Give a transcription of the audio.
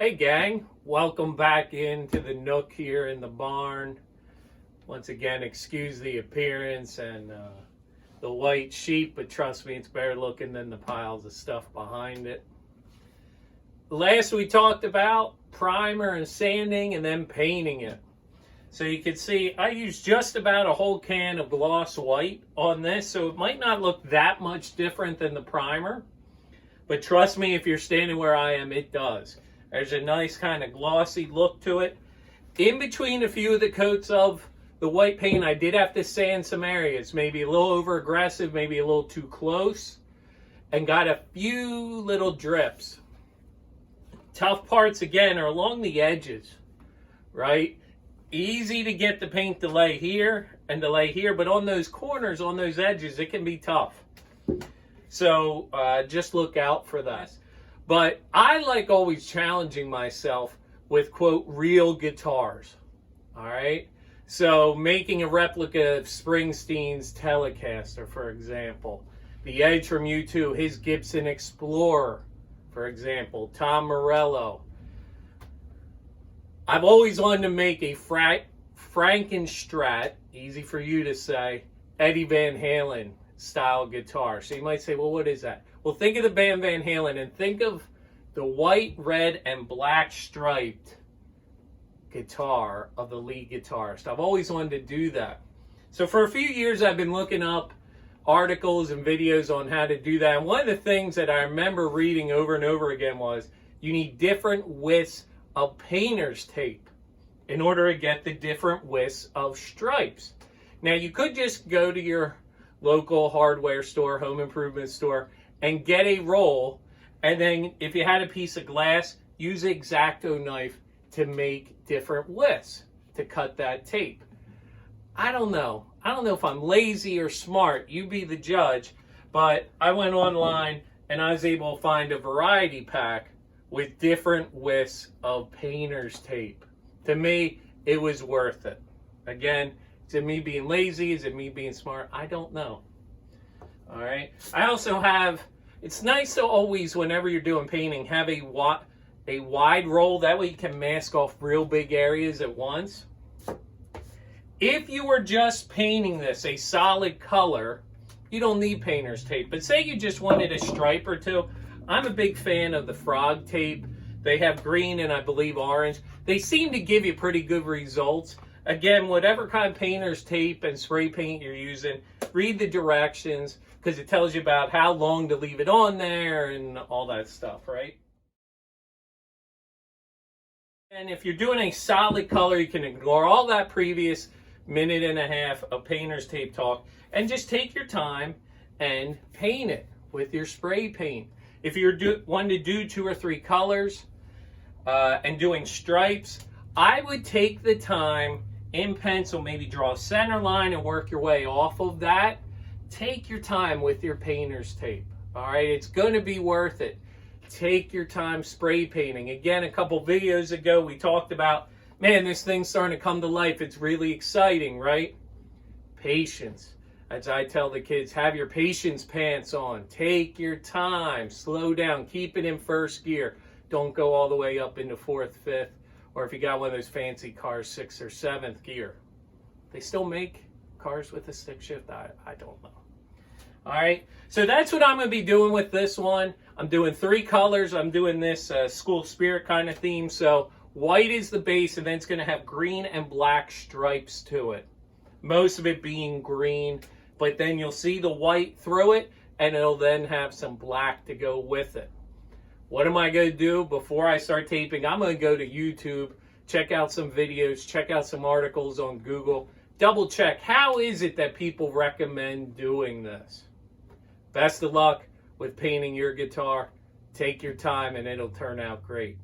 Hey gang, welcome back into the nook here in the barn. Once again, excuse the appearance and the white sheep, but trust me, it's better looking than the piles of stuff behind it. Last we talked about primer and sanding and then painting it. So you can see I used just about a whole can of gloss white on this, so it might not look that much different than the primer, but trust me, if you're standing where I am, it does. There's a nice kind of glossy look to it. In between a few of the coats of the white paint, I did have to sand some areas, maybe a little over aggressive, maybe a little too close, and got a few little drips. Tough parts again are along the edges, right? Easy to get the paint to lay here and to lay here, but on those corners, on those edges, it can be tough. So just look out for that. But I like always challenging myself with, quote, real guitars, all right? So making a replica of Springsteen's Telecaster, for example. The Edge from U2, his Gibson Explorer, for example. Tom Morello. I've always wanted to make a Frankenstrat, easy for you to say, Eddie Van Halen style guitar. So you might say, well, what is that? Well, think of the band Van Halen and think of the white, red, and black striped guitar of the lead guitarist. I've always wanted to do that. So for a few years, I've been looking up articles and videos on how to do that. And one of the things that I remember reading over and over again was you need different widths of painter's tape in order to get the different widths of stripes. Now, you could just go to your local hardware store, home improvement store, and get a roll, and then if you had a piece of glass, use an X-Acto knife to make different widths to cut that tape. I don't know if I'm lazy or smart, you be the judge, but I went online and I was able to find a variety pack with different widths of painter's tape. To me, it was worth it. Again, is it me being lazy? Is it me being smart? I don't know. All right. I also have, it's nice to always, whenever you're doing painting, have a wide roll. That way you can mask off real big areas at once. If you were just painting this a solid color, you don't need painter's tape. But say you just wanted a stripe or two. I'm a big fan of the frog tape. They have green and I believe orange. They seem to give you pretty good results. Again, whatever kind of painter's tape and spray paint you're using, read the directions because it tells you about how long to leave it on there and all that stuff, right? And if you're doing a solid color, you can ignore all that previous minute and a half of painter's tape talk and just take your time and paint it with your spray paint. If you're wanting to do 2 or 3 colors and doing stripes, I would take the time in pencil, maybe draw a center line and work your way off of that. Take your time with your painter's tape, all right? It's going to be worth it. Take your time spray painting. Again, a couple videos ago, we talked about, man, this thing's starting to come to life. It's really exciting, right? Patience. As I tell the kids, have your patience pants on. Take your time. Slow down. Keep it in first gear. Don't go all the way up into 4th, 5th, or if you got one of those fancy cars, 6th or 7th gear. They still make cars with a stick shift? I don't know. All right, so that's what I'm going to be doing with this one. I'm doing 3 colors. I'm doing this school spirit kind of theme. So white is the base, and then it's going to have green and black stripes to it. Most of it being green, but then you'll see the white through it, and it'll then have some black to go with it. What am I going to do before I start taping? I'm going to go to YouTube, check out some videos, check out some articles on Google, double check how is it that people recommend doing this. Best of luck with painting your guitar. Take your time and it'll turn out great.